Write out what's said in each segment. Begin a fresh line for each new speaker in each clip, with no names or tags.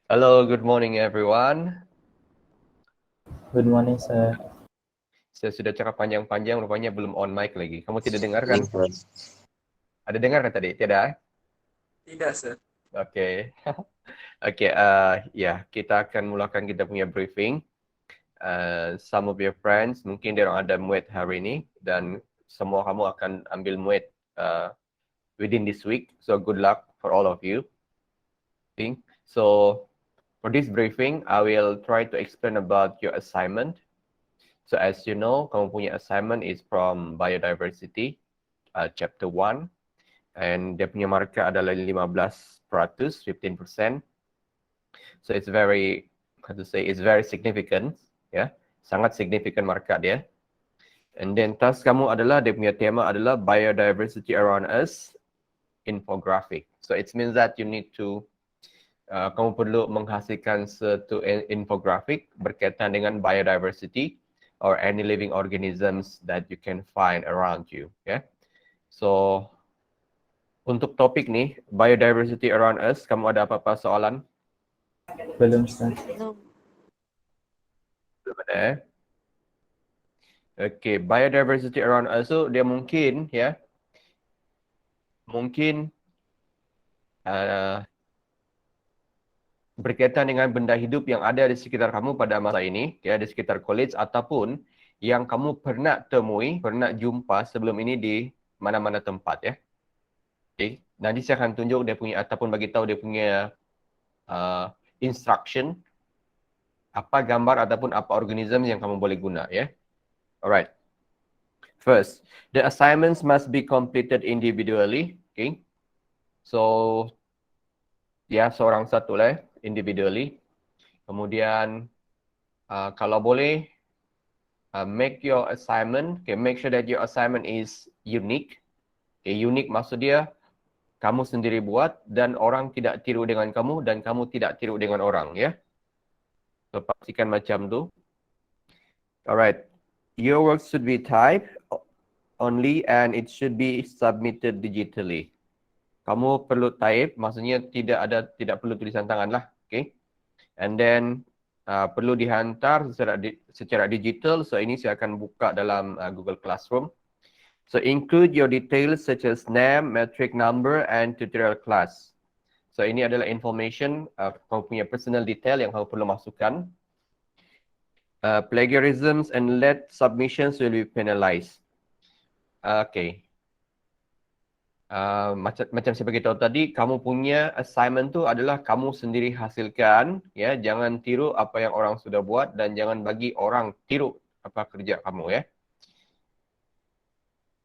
Hello, good morning everyone.
Good morning, sir.
Saya sudah cakap panjang-panjang, rupanya belum on mic lagi. Kamu tidak dengar kan? Ada dengar kan tadi? Tidak?
Tidak, sir.
Oke. Oke, ya, kita akan mulakan kita punya briefing. Some of your friends, mungkin dia orang ada muat hari ini, dan semua kamu akan ambil muat within this week. So, good luck for all of you. Okay. So, for this briefing, I will try to explain about your assignment. So as you know, kamu punya assignment is from biodiversity, chapter 1. And dia punya markah adalah 15%, 15%. So it's very, how to say, it's very significant. Ya, sangat signifikan markah dia. And then task kamu adalah, dia punya tema adalah biodiversity around us, infographic. So it means that you need to, kamu perlu menghasilkan satu infographic berkaitan dengan biodiversity or any living organisms that you can find around you. Okay? So, untuk topik ni, biodiversity around us, kamu ada apa-apa soalan?
Belum, sir.
Belum ada. Okay, biodiversity around us tu dia mungkin, ya, mungkin berkaitan dengan benda hidup yang ada di sekitar kamu pada masa ini, ya, di sekitar college ataupun yang kamu pernah temui, pernah jumpa sebelum ini di mana-mana tempat, ya. Okay. Nanti saya akan tunjuk dia punya ataupun bagi tahu dia punya instruction, apa gambar ataupun apa organism yang kamu boleh guna, ya. Alright. First, the assignments must be completed individually. Okay. So, ya, seorang satu lah, individually. Kemudian, kalau boleh, make your assignment. Okay, make sure that your assignment is unique. Okay, unique maksud dia, kamu sendiri buat dan orang tidak tiru dengan kamu dan kamu tidak tiru dengan orang, ya. So, pastikan macam tu. Alright. Your work should be typed only and it should be submitted digitally. Kamu perlu type, maksudnya tidak perlu tulisan tangan lah, okay? And then perlu dihantar secara digital. So ini saya akan buka dalam Google Classroom. So include your details such as name, metric number, and tutorial class. So ini adalah information, kamu punya personal detail yang kamu perlu masukkan. Plagiarisms and late submissions will be penalized. Okay. Macam saya beritahu tadi, kamu punya assignment tu adalah kamu sendiri hasilkan, ya. Jangan tiru apa yang orang sudah buat dan jangan bagi orang tiru apa kerja kamu, ya.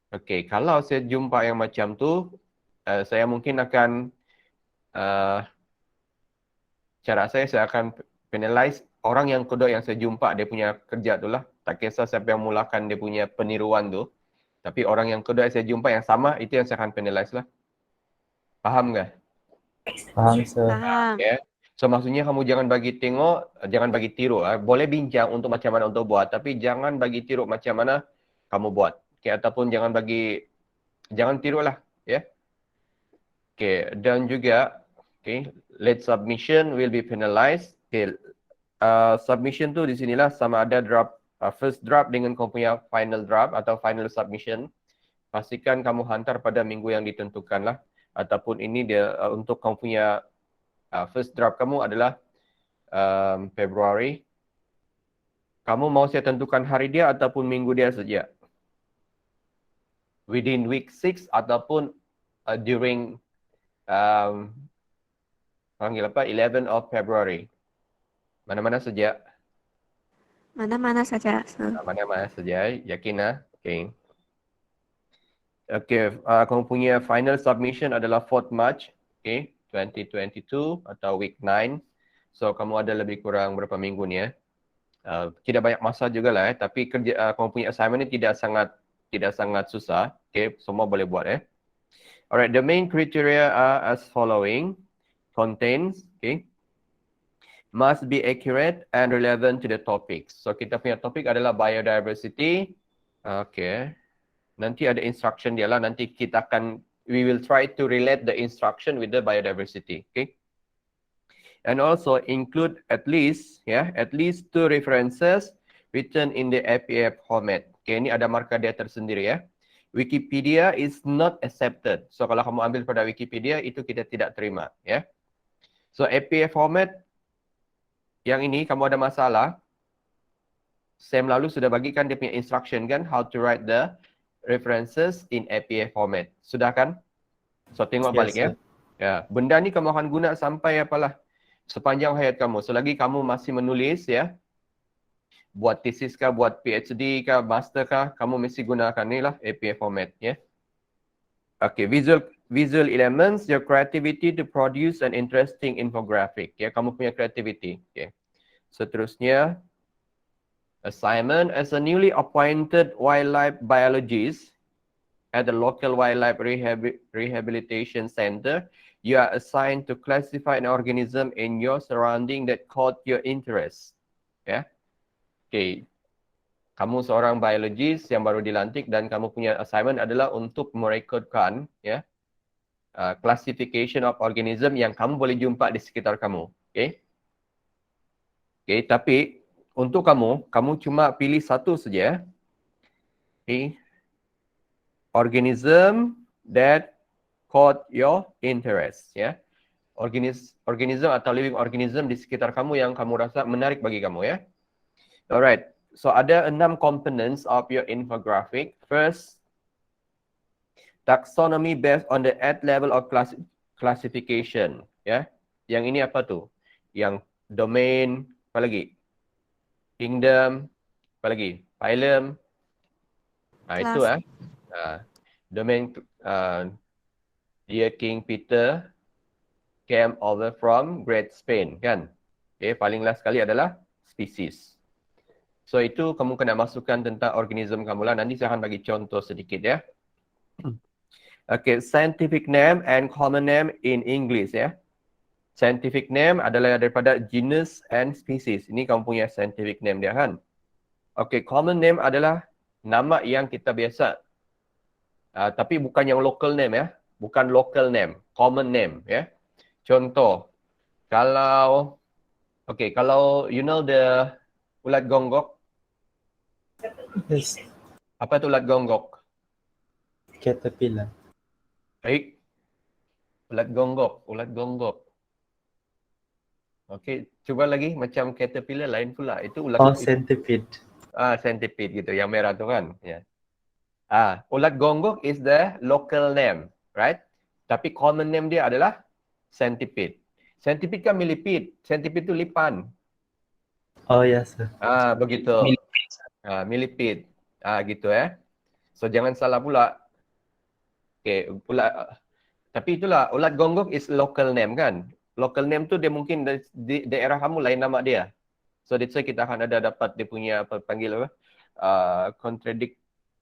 Okay, kalau saya jumpa yang macam tu, saya mungkin akan cara saya akan penalize orang yang kedua yang saya jumpa dia punya kerja tu lah. Tak kisah siapa yang mulakan dia punya peniruan tu. Tapi orang yang kedua yang saya jumpa yang sama, itu yang saya akan penalize lah. Faham nggak?
Paham, sir.
Okay. So maksudnya kamu jangan bagi tengok, jangan bagi tiru. Boleh bincang untuk macam mana untuk buat, tapi jangan bagi tiru macam mana kamu buat. Okay, ataupun jangan tiru lah, ya. Yeah? Okay, dan juga, okay, late submission will be penalized. Okay, submission tu di sinilah sama ada draft, first draft dengan kamu punya final draft atau final submission. Pastikan kamu hantar pada minggu yang ditentukan lah. Ataupun ini dia untuk kamu punya first draft kamu adalah Februari. Kamu mau saya tentukan hari dia ataupun minggu dia saja? Within week 6 ataupun during panggil apa? 11 of February. Mana-mana saja.
Mana-mana saja, sir.
Mana-mana saja, yakin lah. Okay. Okay, kamu punya final submission adalah 4th March, okay, 2022 atau week 9. So, kamu ada lebih kurang berapa minggu ni, ya? Tidak banyak masa juga lah, tapi kerja kamu punya assignment ni tidak sangat susah. Okay, semua boleh buat, eh. Alright, the main criteria are as following. Contains, okay, must be accurate and relevant to the topics. So kita punya topik adalah biodiversity. Okay. Nanti ada instruction dia lah. Nanti we will try to relate the instruction with the biodiversity. Okay. And also include at least two references written in the APA format. Okay, ini ada markah dia tersendiri ya. Wikipedia is not accepted. So kalau kamu ambil pada Wikipedia itu kita tidak terima ya. So APA format yang ini kamu ada masalah. Sam lalu sudah bagikan dia punya instruction kan how to write the references in APA format. Sudah kan? So tengok
Yes,
balik ya.
sir.
Ya, benda ni kamu akan guna sampai apalah sepanjang hayat kamu. Selagi kamu masih menulis ya, buat thesis kah, buat PhD kah, master kah, kamu mesti gunakan ni lah APA format ya. Okay, visual elements, your creativity to produce an interesting infographic. Ya, kamu punya creativity. Okay. Seterusnya, assignment as a newly appointed wildlife biologist at the local wildlife rehabilitation center, you are assigned to classify an organism in your surrounding that caught your interest. Ya. Okay. Kamu seorang biologist yang baru dilantik dan kamu punya assignment adalah untuk merekodkan ya classification of organism yang kamu boleh jumpa di sekitar kamu. Okay. Okay, tapi untuk kamu cuma pilih satu saja. Okay. Organism that caught your interest. Ya. Organism atau living organism di sekitar kamu yang kamu rasa menarik bagi kamu ya. Alright. So ada 6 components of your infographic. First, taxonomy based on the 8 level of classification. Ya, yang ini apa tu? Yang domain, apa lagi? Kingdom, apa lagi? Phylum. Itu domain. Dear King Peter came over from Great Spain, kan? Okay, paling last sekali adalah species. So itu kamu kena masukkan tentang organism kamu lah. Nanti saya akan bagi contoh sedikit ya. Okay, scientific name and common name in English ya. Scientific name adalah daripada genus and species. Ini kamu punya scientific name dia kan. Okay, common name adalah nama yang kita biasa. Tapi bukan yang local name ya. Bukan local name, common name ya. Contoh, kalau you know the ulat gonggok.
Yes.
Apa tu ulat gonggok?
Caterpillar.
Baik. Ulat gonggok. Okey, cuba lagi macam caterpillar lain pula. Itu ulat
Centipede.
centipede gitu, yang merah tu kan. Ya. Ulat gonggok is the local name, right? Tapi common name dia adalah centipede. Centipede kan millipede. Centipede tu lipan.
Oh yes, sir.
Begitu. Millipede. Gitu So jangan salah pula. Okay, tapi itulah ulat gonggok is local name kan. Local name tu dia mungkin di daerah kamu lain nama dia. So that's why kita akan ada dapat dia punya apa panggil apa?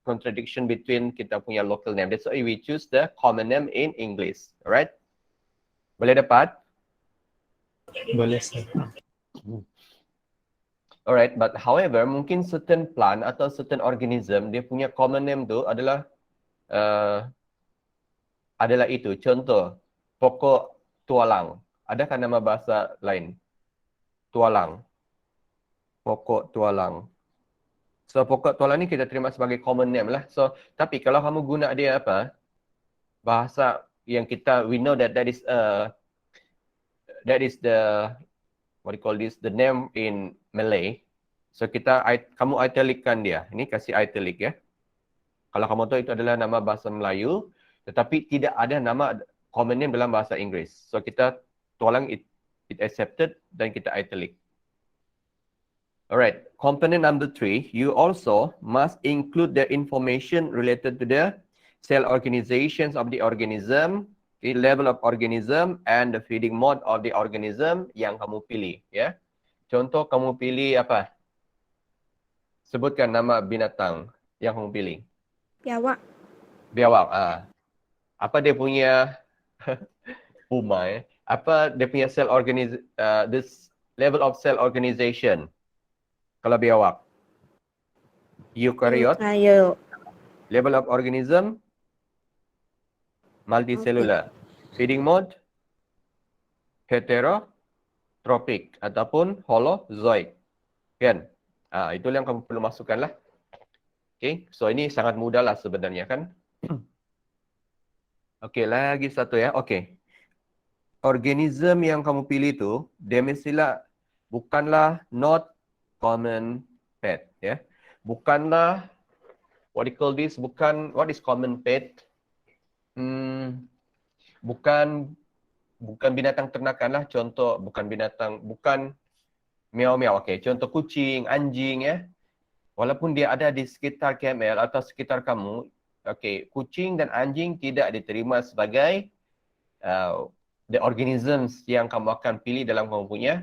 Contradiction between kita punya local name. That's why we choose the common name in English. Alright? Boleh dapat?
Boleh, sir.
Alright, but however, mungkin certain plant atau certain organism, dia punya common name tu adalah itu. Contoh, pokok tualang. Adakah nama bahasa lain? Tualang. Pokok tualang. So, pokok tualang ni kita terima sebagai common name lah. So, tapi kalau kamu guna dia apa? Bahasa yang we know that is the what do you call this, the name in Malay. So kamu italickan dia. Ini kasih italic ya. Kalau kamu tahu itu adalah nama bahasa Melayu, tetapi tidak ada nama common name dalam bahasa Inggeris. So kita tualang it accepted dan kita italic. Alright, component number 3, you also must include the information related to the cell organizations of the organism, the level of organism and the feeding mode of the organism yang kamu pilih ya. Contoh kamu pilih apa? Sebutkan nama binatang yang kamu pilih.
Biawak.
Biawak. Apa dia punya puma ya? Apa dia punya this level of cell organization? Kalau biawak. Eukaryote. Level of organism multicellular. Feeding mode hetero. tropik ataupun holozoik. Kan? Itu yang kamu perlu masukkan lah. Okay, so ini sangat mudah lah sebenarnya kan. Okay, lagi satu ya. Okay. Organism yang kamu pilih tu, dia mestilah bukanlah not common pet. Ya. Bukanlah, what do you call this? What is common pet? Bukan binatang ternakan lah. Contoh, bukan miau-miau. Okay, contoh kucing, anjing ya. Walaupun dia ada di sekitar KML atau sekitar kamu, okay, kucing dan anjing tidak diterima sebagai the organisms yang kamu akan pilih dalam kamu punya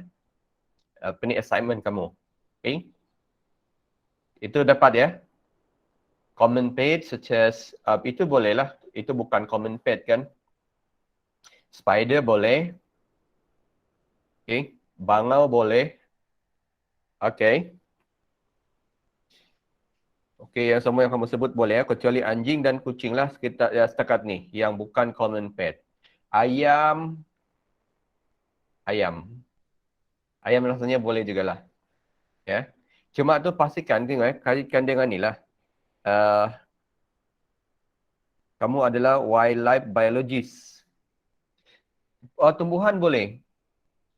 assignment kamu. Okay? Itu dapat ya. Common pet such as, itu boleh lah. Itu bukan common pet kan. Spider boleh. Okay. Bangau boleh. Okay. Okay, yang semua yang kamu sebut boleh ya. Kecuali anjing dan kucing lah setakat ni. Yang bukan common pet. Ayam rasanya boleh jugalah. Ya. Cuma tu pastikan kaitkan dengan ni lah. Kamu adalah wildlife biologist. Tumbuhan boleh.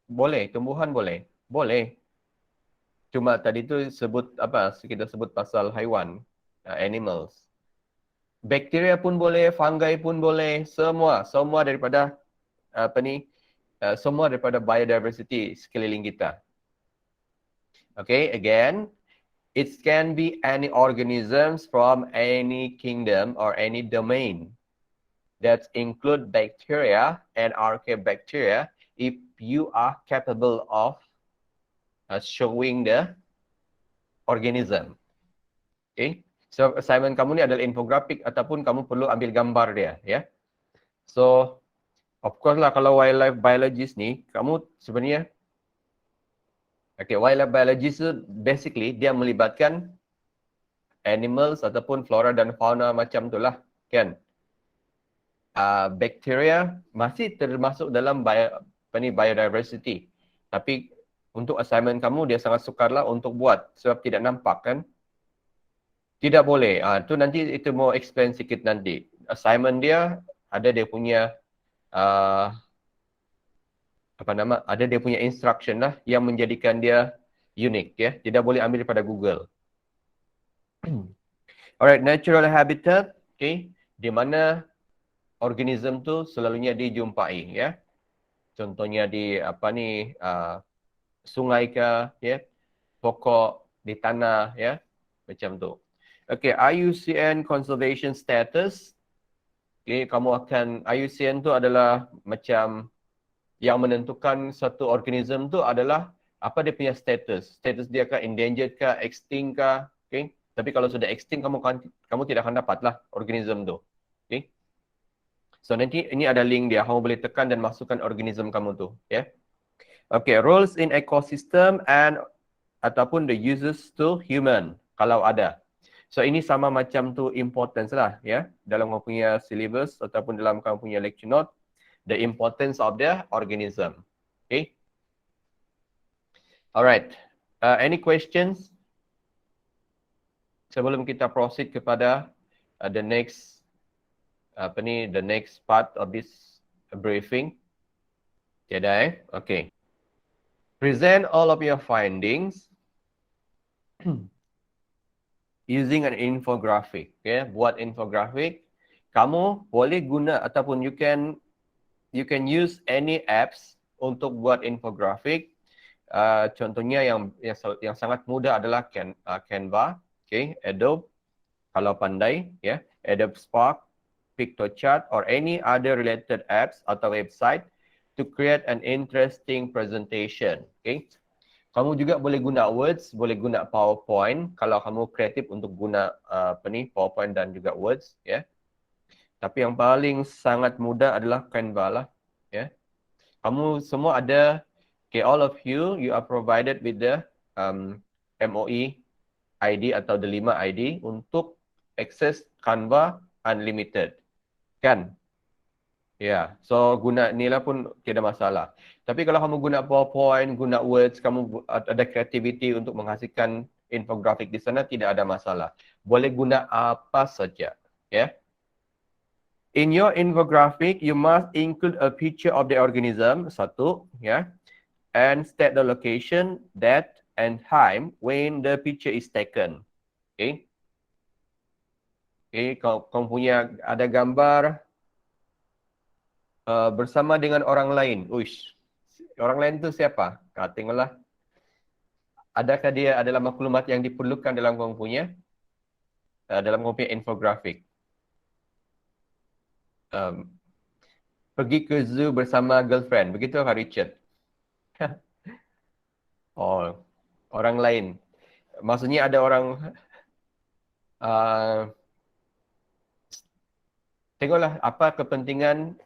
Boleh, tumbuhan boleh. Boleh. Cuma tadi tu kita sebut pasal haiwan, animals. Bakteria pun boleh, fungi pun boleh, semua daripada semua daripada biodiversity sekeliling kita. Okay, again, it can be any organisms from any kingdom or any domain that include bacteria and archaebacteria if you are capable of showing the organism. Okay. So assignment kamu ni adalah infografik ataupun kamu perlu ambil gambar dia, ya. So of course lah kalau wildlife biologist ni, kamu sebenarnya wildlife biologist tu basically dia melibatkan animals ataupun flora dan fauna macam tu lah, kan. Bacteria masih termasuk dalam biodiversity. Tapi untuk assignment kamu dia sangat sukarlah untuk buat sebab tidak nampak kan. Tidak boleh. Tu nanti itu mau explain sikit nanti. Assignment dia ada dia punya ada dia punya instruction lah yang menjadikan dia unik ya. Tidak boleh ambil daripada Google. Alright, natural habitat, okay, di mana organism tu selalunya dijumpai ya. Contohnya di sungai ke ya, pokok di tanah ya, macam tu. Okay, IUCN conservation status. Okay, IUCN tu adalah macam yang menentukan satu organism tu adalah apa dia punya status. Status dia ke endangered ke, extinct ke, okay. Tapi kalau sudah extinct kamu tidak akan dapatlah organism tu. Okay. So nanti ini ada link dia, kamu boleh tekan dan masukkan organism kamu tu, ya. Yeah. Okay, roles in ecosystem and ataupun the uses to human kalau ada. So ini sama macam tu importance lah ya, dalam kamu punya syllabus ataupun dalam kamu punya lecture note, the importance of the organism. Okay. Alright. Any questions? Sebelum kita proceed kepada the next part of this briefing. Tiada Okay. Present all of your findings using an infographic. Okay, buat infographic. Kamu boleh guna ataupun you can use any apps untuk buat infographic. Contohnya yang sangat mudah adalah Canva, okay, Adobe kalau pandai, ya, Adobe Spark, Pictochart or any other related apps atau website to create an interesting presentation. Okay. Kamu juga boleh guna Words, boleh guna PowerPoint kalau kamu kreatif untuk guna PowerPoint dan juga Words, ya. Tapi yang paling sangat mudah adalah Canva lah, ya. Kamu semua ada, okay, all of you are provided with the MOE ID atau the 5 ID untuk access Canva unlimited. Kan? Ya, so guna ni lah pun tiada masalah. Tapi kalau kamu guna PowerPoint, guna Words, kamu ada creativity untuk menghasilkan infografik di sana, tidak ada masalah. Boleh guna apa saja. Ya. In your infographic, you must include a picture of the organism, satu, ya, and state the location, date, and time when the picture is taken. Okay. Okay, kau punya ada gambar bersama dengan orang lain. Uish, orang lain tu siapa? Tengoklah. Adakah dia adalah maklumat yang diperlukan dalam kau punya infografik? Um, Pergi ke zoo bersama girlfriend. Begitu Kak Richard? Oh, orang lain. Maksudnya ada orang uh, tengoklah apa kepentingan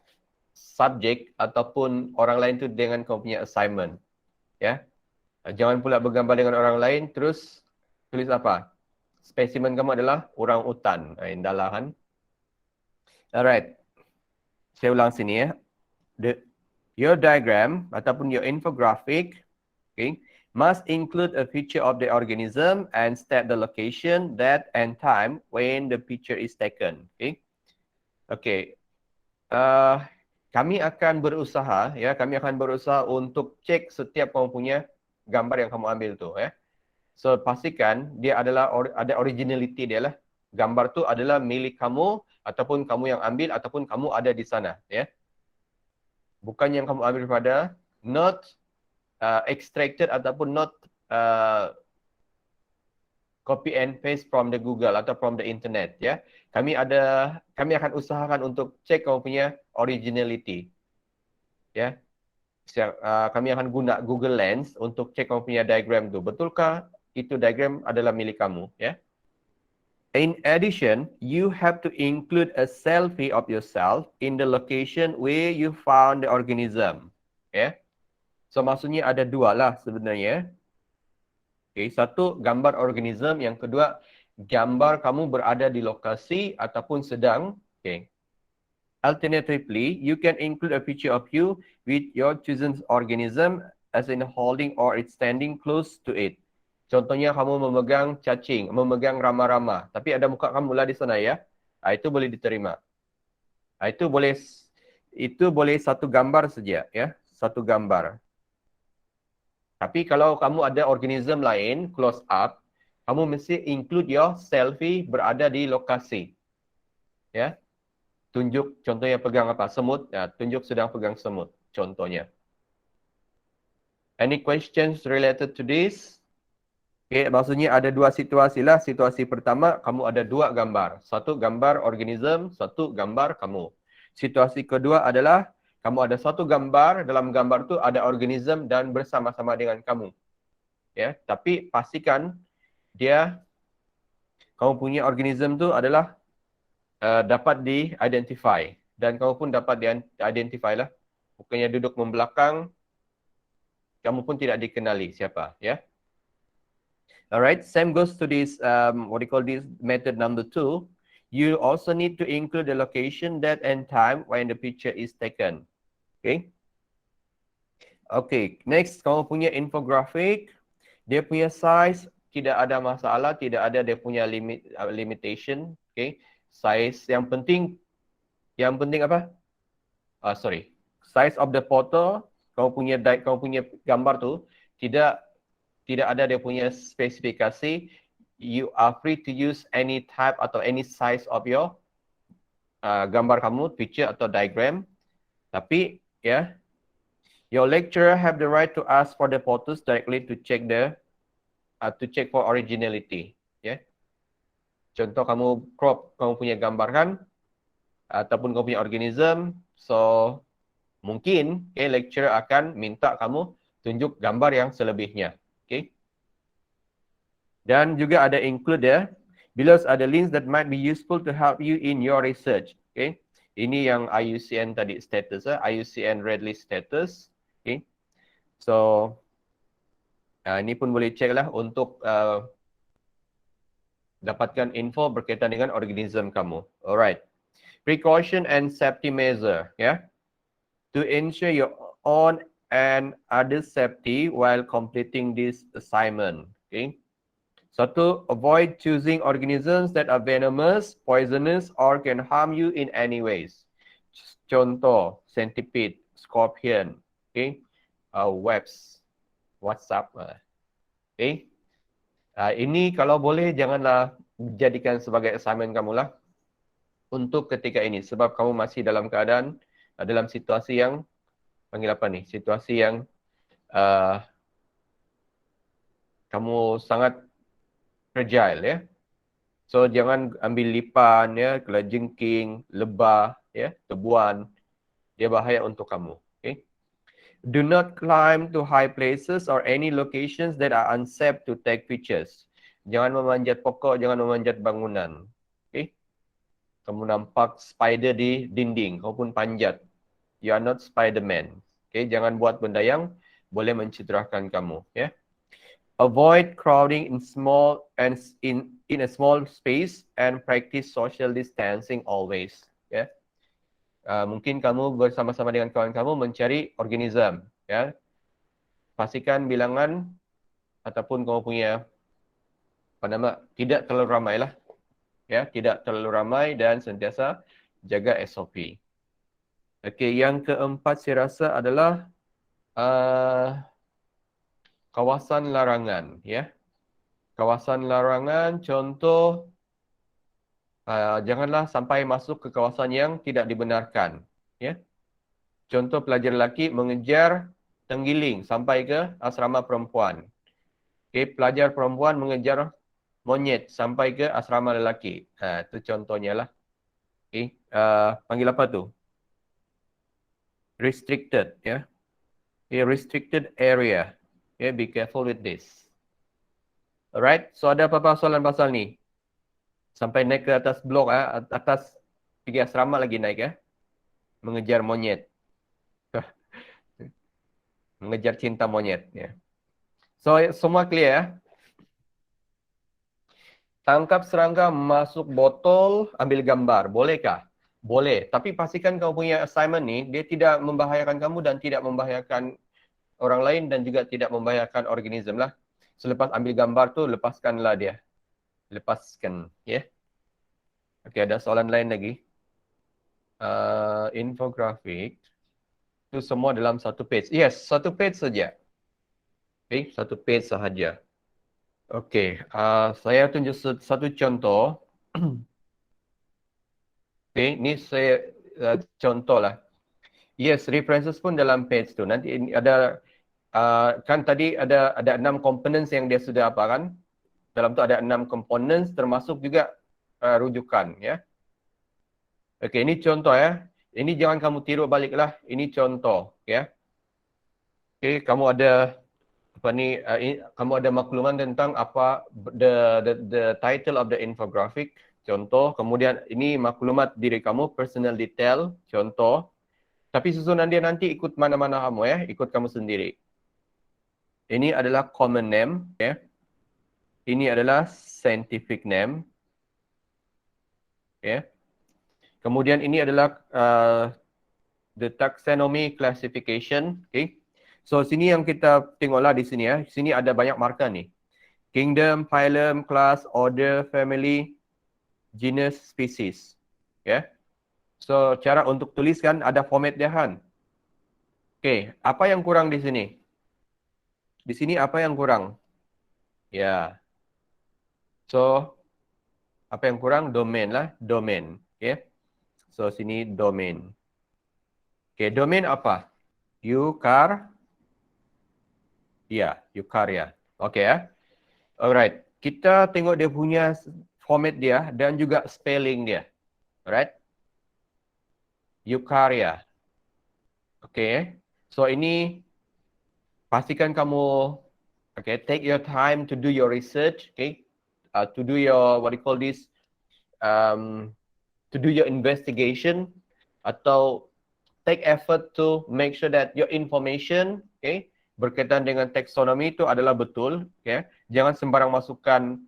subjek ataupun orang lain tu dengan kau punya assignment. Ya. Jangan pula bergambar dengan orang lain terus tulis apa? Spesimen kamu adalah orang utan. Indalah kan. Alright. Saya ulang sini ya. Your diagram ataupun your infographic, okay, must include a picture of the organism and state the location, date, and time when the picture is taken. Okay. Okay. Kami akan berusaha, ya, kami akan berusaha untuk cek setiap kamu punya gambar yang kamu ambil tu, ya. So pastikan dia adalah ada originality dia lah. Gambar tu adalah milik kamu ataupun kamu yang ambil ataupun kamu ada di sana, ya. Bukan yang kamu ambil daripada not extracted ataupun not copy and paste from the Google atau from the internet, ya. Kami akan usahakan untuk cek kamu punya originality. Ya. Kami akan guna Google Lens untuk cek kamu punya diagram tu. Betulkah itu diagram adalah milik kamu, ya? In addition, you have to include a selfie of yourself in the location where you found the organism. Ya. So maksudnya ada dua lah sebenarnya. Okay, satu gambar organism, yang kedua gambar kamu berada di lokasi ataupun sedang. Okay. Alternatively, you can include a picture of you with your chosen organism as in holding or it's standing close to it. Contohnya kamu memegang cacing, memegang rama-rama, tapi ada muka kamu lah di sana, ya. Itu boleh diterima. Itu boleh satu gambar saja, ya, satu gambar. Tapi kalau kamu ada organism lain, close up, kamu mesti include your selfie berada di lokasi. Ya. Tunjuk contohnya pegang apa? Semut. Ya, tunjuk sedang pegang semut. Contohnya. Any questions related to this? Okay, maksudnya ada dua situasi lah. Situasi pertama, kamu ada dua gambar. Satu gambar organism, satu gambar kamu. Situasi kedua adalah kamu ada satu gambar, dalam gambar tu ada organism dan bersama-sama dengan kamu. Ya, tapi pastikan kamu punya organism tu adalah dapat di-identify dan kamu pun dapat di-identify lah. Bukannya duduk membelakang, kamu pun tidak dikenali siapa, ya. Alright, same goes to this, what do you call this method number 2. You also need to include the location, date, and time when the picture is taken. Okay. Okay, next kamu punya infographic, dia punya size tidak ada masalah, tidak ada dia punya limitation. Okay, size yang penting apa? Size of the photo, kamu punya gambar tu tidak ada dia punya spesifikasi. You are free to use any type atau any size of your gambar kamu, picture atau diagram. Tapi ya, your lecturer have the right to ask for the photos directly to check for originality. Ya. Contoh kamu crop kamu punya gambar kan, ataupun kamu punya organism, so mungkin lecturer akan minta kamu tunjuk gambar yang selebihnya. Okay. Dan juga ada include ya. Below ada links that might be useful to help you in your research. Okay. Ini yang IUCN tadi status, IUCN Red List status. Okay. So ini pun boleh cek lah untuk dapatkan info berkaitan dengan organism kamu. Alright. Precaution and safety measure, yeah, to ensure your own and others' safety while completing this assignment. Okay. Satu, avoid choosing organisms that are venomous, poisonous, or can harm you in any ways. Contoh, centipede, scorpion, okay, webs, WhatsApp. Okay. Ini kalau boleh janganlah jadikan sebagai assignment kamu lah untuk ketika ini. Sebab kamu masih dalam keadaan, dalam situasi yang, panggil apa ni? Situasi yang kamu sangat fragile, ya. So, jangan ambil lipan, ya, kelajengking, lebah, ya, tebuan. Dia bahaya untuk kamu. Okay? Do not climb to high places or any locations that are unsafe to take pictures. Jangan memanjat pokok, jangan memanjat bangunan. Okay? Kamu nampak spider di dinding, kau pun panjat. You are not Spider-Man. Okay? Jangan buat benda yang boleh mencederahkan kamu. Ya? Avoid crowding in a small space and practice social distancing always. Ya? Mungkin kamu bersama-sama dengan kawan kamu mencari organisme, ya. Pastikan bilangan ataupun kamu punya tidak terlalu ramai lah, ya, tidak terlalu ramai dan sentiasa jaga SOP. Okey, yang keempat saya rasa adalah kawasan larangan, ya. Kawasan larangan, contoh janganlah sampai masuk ke kawasan yang tidak dibenarkan. Ya. Contoh pelajar lelaki mengejar tenggiling sampai ke asrama perempuan. Okay, pelajar perempuan mengejar monyet sampai ke asrama lelaki. Itu contohnya lah. Okay, panggil apa tu? Restricted. Ya. Okay, restricted area. Okay, be careful with this. Alright, so ada apa-apa soalan pasal ni? Sampai naik ke atas blok, atas pergi asrama lagi naik, ya. Mengejar monyet. Mengejar cinta monyet, ya. So, semua clear, ya. Tangkap serangga masuk botol, ambil gambar. Bolehkah? Boleh. Tapi pastikan kau punya assignment ni, dia tidak membahayakan kamu dan tidak membahayakan orang lain dan juga tidak membahayakan organisme lah. Selepas ambil gambar tu, lepaskanlah dia. Lepaskan, ya. Okey, ada soalan lain lagi. Infografik. Itu semua dalam satu page. Yes, satu page saja. Okey, satu page sahaja. Okey, saya tunjuk satu contoh. Okey, ni saya contoh lah. Yes, references pun dalam page tu. Nanti ada, kan tadi ada 6 components yang dia sudah apa kan? Dalam tu ada 6 components termasuk juga rujukan, ya. Okey, ini contoh, ya. Ini jangan kamu tiru baliklah. Ini contoh, ya. Okey, kamu ada apa ni? Kamu ada makluman tentang apa the title of the infographic, contoh. Kemudian ini maklumat diri kamu, personal detail, contoh. Tapi susunan dia nanti ikut mana-mana kamu, ya. Ikut kamu sendiri. Ini adalah common name, ya. Ini adalah scientific name. Ya. Kemudian ini adalah the taxonomy classification. Okay. So sini yang kita tengoklah di sini, ya. Sini ada banyak markah ni. Kingdom, phylum, class, order, family, genus, species. Ya. So cara untuk tuliskan ada format dia kan. Okay. Apa yang kurang di sini? Di sini apa yang kurang? Ya. So apa yang kurang? Domain lah. Domain. Okay. So, sini domain. Okay, domain apa? Eukarya. Okay, ya. Alright. Kita tengok dia punya format dia dan juga spelling dia. Alright. Eukarya. Okay. So, ini pastikan kamu, okay, take your time to do your research. Okay. To do your, what do you call this? To do your investigation atau take effort to make sure that your information, okay, berkaitan dengan taksonomi itu adalah betul, okay. Jangan sembarang masukkan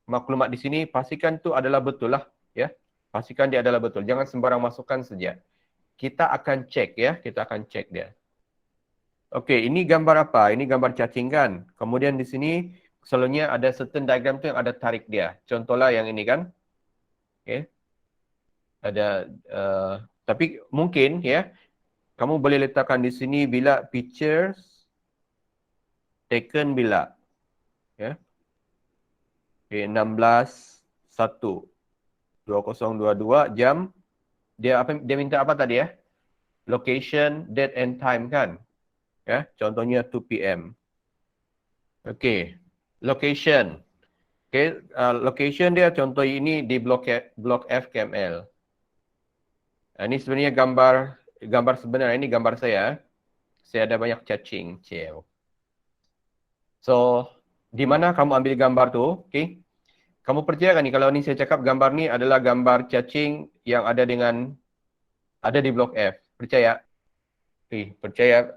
maklumat di sini, pastikan itu adalah betul lah, ya. Pastikan dia adalah betul. Jangan sembarang masukkan saja. Kita akan cek ya, kita akan cek dia. Okey, ini gambar apa? Ini gambar cacing kan? Kemudian di sini selalunya ada certain diagram tu yang ada tarik dia. Contohlah yang ini kan. Okey. Ada tapi mungkin ya, kamu boleh letakkan di sini bila pictures taken bila. Ya. Okey, 16.1 2022 jam. Dia minta apa tadi ya? Location, date and time kan? Ya, contohnya 2 PM. Okey. Location. Okey, location dia contoh ini di blok F KML. Ini sebenarnya gambar sebenar. Ini gambar saya. Saya ada banyak cacing. So, di mana kamu ambil gambar tu? Okey. Kamu percaya kan ni kalau ni saya cakap gambar ni adalah gambar cacing yang ada di blok F. Percaya? Okey, percaya.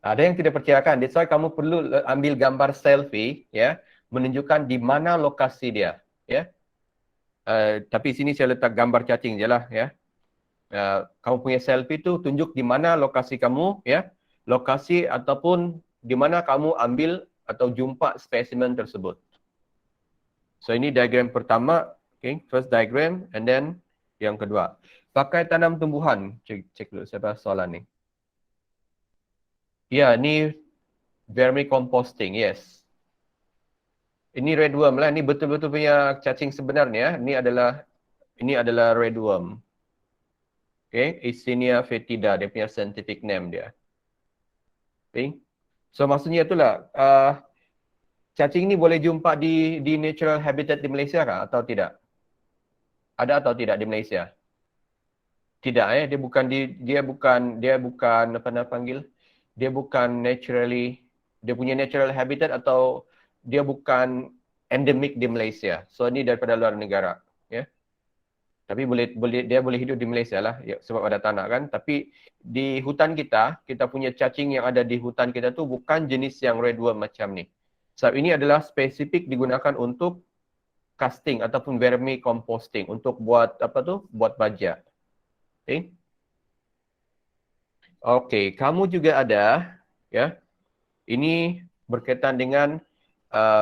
Ada yang tidak percaya kan? That's why kamu perlu ambil gambar selfie ya, menunjukkan di mana lokasi dia, ya. Tapi sini saya letak gambar cacing je lah ya. Kamu punya selfie tu tunjuk di mana lokasi kamu ya, lokasi ataupun di mana kamu ambil atau jumpa spesimen tersebut. So ini diagram pertama, okay, first diagram, and then yang kedua. Pakai tanam tumbuhan. Cek dulu saya bahas soalan ni. Ya, ni vermicomposting, yes. Ini redworm lah, ini betul-betul punya cacing sebenarnya. Ini adalah redworm. Okay, Eisenia foetida, dia punya scientific name dia. Okay. So maksudnya itulah, cacing ni boleh jumpa di natural habitat di Malaysia kah atau tidak? Ada atau tidak di Malaysia? Tidak dia bukan apa nak panggil? Dia bukan dia punya natural habitat atau dia bukan endemik di Malaysia. So ini daripada luar negara, ya. Tapi dia boleh hidup di Malaysia lah ya, sebab ada tanah kan. Tapi di hutan kita punya cacing yang ada di hutan kita tu bukan jenis yang redworm macam ni. Sebab ini adalah spesifik digunakan untuk casting ataupun vermicomposting untuk buat apa tu? Buat baja. Okay. Okey, kamu juga ada ya. Ini berkaitan dengan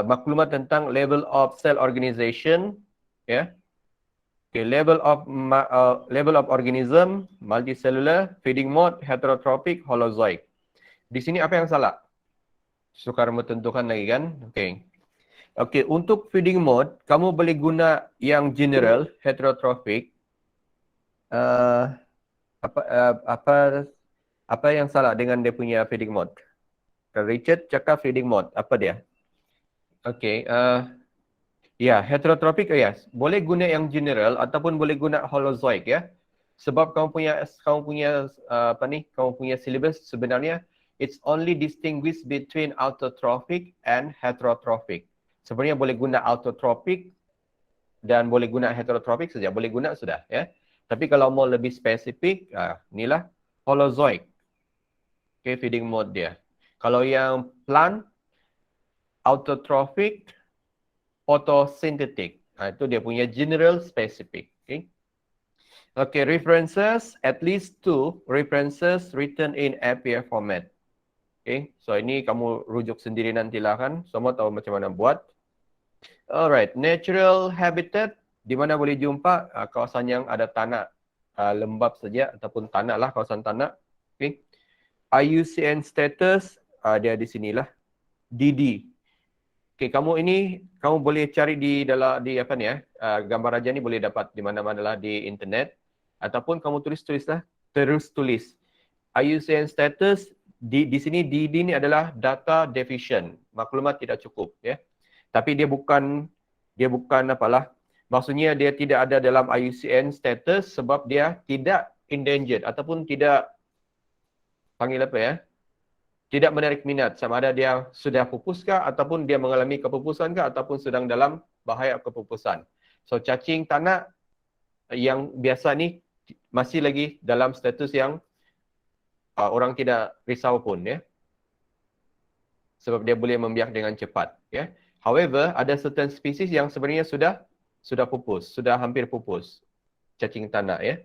maklumat tentang level of cell organization ya. Okay, level of organism, multicellular, feeding mode, heterotrophic, holozoic. Di sini apa yang salah? Sukar menentukan lagi kan? Okay. Okay, untuk feeding mode, kamu boleh guna yang general, heterotrophic. Apa yang salah dengan dia punya feeding mode? Richard cakap feeding mode, apa dia? Okay, ya, heterotropik, yes. Boleh guna yang general ataupun boleh guna holozoic ya. Sebab kamu punya syllabus sebenarnya it's only distinguished between autotrophic and heterotrophic. Sebenarnya boleh guna autotropik dan boleh guna heterotropik saja, boleh guna sudah ya. Tapi kalau mau lebih spesifik, inilah holozoic. Okay, feeding mode dia. Kalau yang plant autotrophic, photosynthetic. Itu dia punya general specific. Okay, references, at least 2 references written in APA format. Okay, so ini kamu rujuk sendiri nantilah kan. Semua tahu macam mana buat. Alright, natural habitat, di mana boleh jumpa kawasan yang ada tanah lembab saja ataupun tanah lah, kawasan tanah. Okay. IUCN status, dia di sinilah. DD. Okay, kamu boleh cari di apa ni ya, gambar raja ni boleh dapat di mana-mana lah di internet ataupun kamu terus tulis IUCN status di sini DD ni adalah data deficient, maklumat tidak cukup ya. Tapi dia bukan apalah, maksudnya dia tidak ada dalam IUCN status sebab dia tidak endangered ataupun tidak panggil apa ya? Tidak menarik minat, sama ada dia sudah pupuskah ataupun dia mengalami kepupusankah ataupun sedang dalam bahaya kepupusan. So cacing tanah yang biasa ni masih lagi dalam status yang orang tidak risau pun ya. Sebab dia boleh membiak dengan cepat ya. However, ada certain species yang sebenarnya sudah pupus, sudah hampir pupus. cacing tanah ya.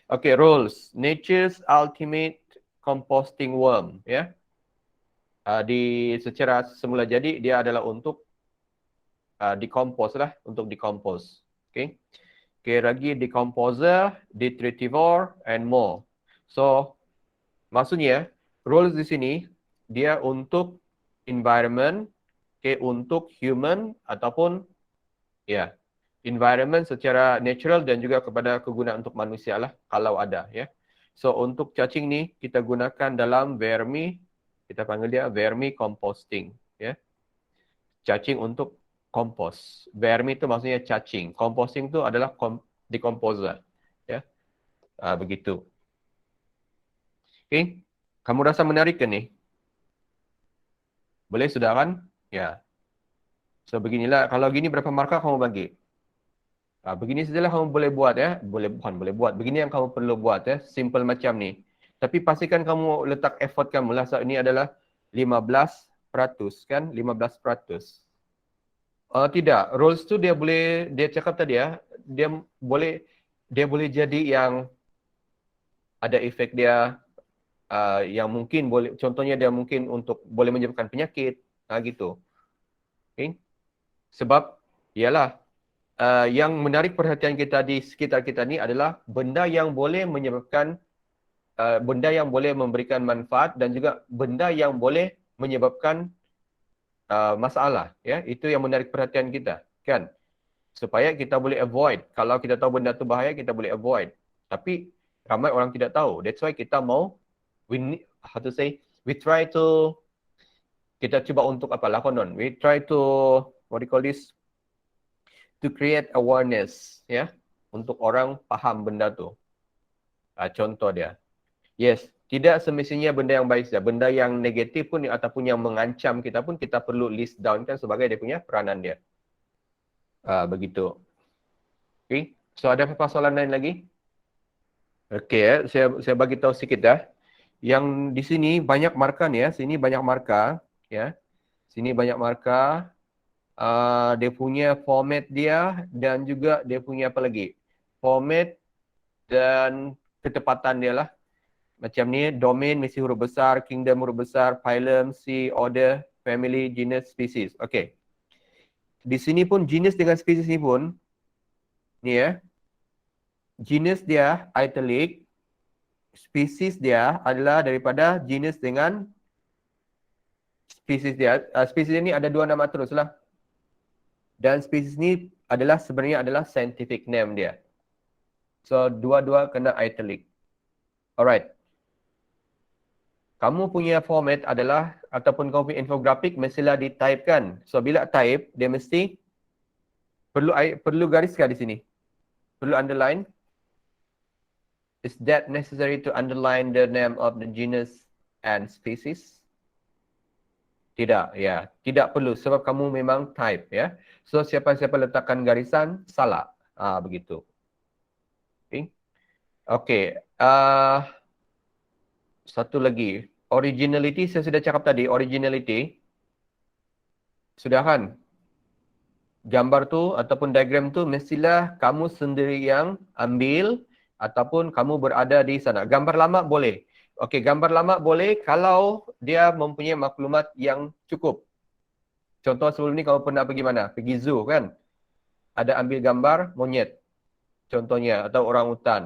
Okay, roles. Nature's ultimate composting worm ya. Secara semula jadi dia adalah untuk decompose lah, untuk decompose. Okay. Okay, lagi decomposer, detritivore and more. So, maksudnya roles di sini dia untuk environment, okay, untuk human ataupun ya, environment secara natural dan juga kepada kegunaan untuk manusia lah kalau ada ya. So untuk cacing ni kita gunakan dalam kita panggil dia vermicomposting ya. Cacing untuk kompos. Vermi itu maksudnya cacing. Composting itu adalah decomposer ya. Begitu. Okay. Kamu rasa menarik ke ni? Boleh sudah kan? Ya. So beginilah, kalau gini berapa markah kamu bagi? Begini sajalah kamu boleh buat ya. Bukan boleh buat. Begini yang kamu perlu buat ya. Simple macam ni. Tapi pastikan kamu letak effort kamu lah. So ini adalah 15% kan? 15%. Tidak. Roles tu dia cakap tadi ya. Dia boleh jadi yang ada efek dia yang mungkin boleh, contohnya dia mungkin boleh menyebabkan penyakit. Gitu. Okay? Sebab, ialah, yang menarik perhatian kita di sekitar kita ni adalah benda yang boleh menyebabkan, benda yang boleh memberikan manfaat dan juga benda yang boleh menyebabkan masalah. Ya, itu yang menarik perhatian kita, kan? Supaya kita boleh avoid. Kalau kita tahu benda tu bahaya, kita boleh avoid. Tapi ramai orang tidak tahu. That's why kita mau, we try to, kita cuba untuk apalah konon. We try to, what do you call this? To create awareness, ya, untuk orang faham benda tu. Contoh dia. Yes, tidak semestinya benda yang baik saja. Benda yang negatif pun ataupun yang mengancam kita pun kita perlu list down kan sebagai dia punya peranan dia. Begitu. Okay. So ada apa soalan lain lagi? Okay, saya bagi tahu sedikit dah. Yang di sini banyak markah ni ya. Sini banyak markah, ya. Sini banyak markah. Dia punya format dia dan juga dia punya apa lagi? Format dan ketepatan dia lah. Macam ni, domain mesti huruf besar, kingdom huruf besar, phylum, sea, order, family, genus, species. Okay. Di sini pun genus dengan species ni pun, ni ya. Genus dia italic, species dia adalah daripada genus dengan species dia. Species ni ada dua nama terus lah. Dan species ni sebenarnya adalah scientific name dia. So, dua-dua kena italic. Alright. Kamu punya format adalah, ataupun kamu punya infografik mestilah di-typekan. So, bila type, dia mesti perlu gariskan di sini. Perlu underline. Is that necessary to underline the name of the genus and species? Tidak, ya. Tidak perlu sebab kamu memang type, ya. So, siapa-siapa letakkan garisan, salah. Begitu. Okay. Okay. Satu lagi. Originality, saya sudah cakap tadi. Originality. Sudah kan? Gambar tu ataupun diagram tu mestilah kamu sendiri yang ambil ataupun kamu berada di sana. Gambar lama boleh. Okey, gambar lama boleh kalau dia mempunyai maklumat yang cukup. Contoh sebelum ni kamu pernah pergi mana? Pergi zoo kan? Ada ambil gambar monyet. Contohnya, atau orang hutan.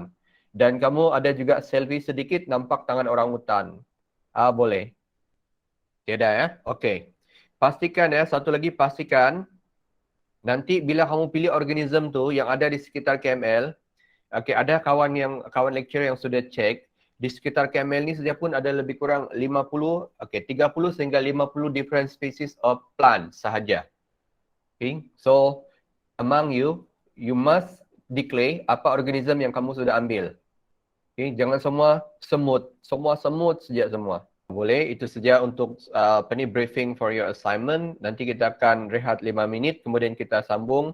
Dan kamu ada juga selfie sedikit nampak tangan orang hutan. Boleh. Tiada ya? Okey. Pastikan ya, satu lagi pastikan nanti bila kamu pilih organisme tu yang ada di sekitar KML, okey, ada kawan lecturer yang sudah cek di sekitar KML ni saja pun ada lebih kurang 30 sehingga 50 different species of plants sahaja. Okay, so among you must declare apa organisme yang kamu sudah ambil. Okay, jangan semua semut saja semua. Boleh, itu saja untuk briefing for your assignment. Nanti kita akan rehat 5 minit, kemudian kita sambung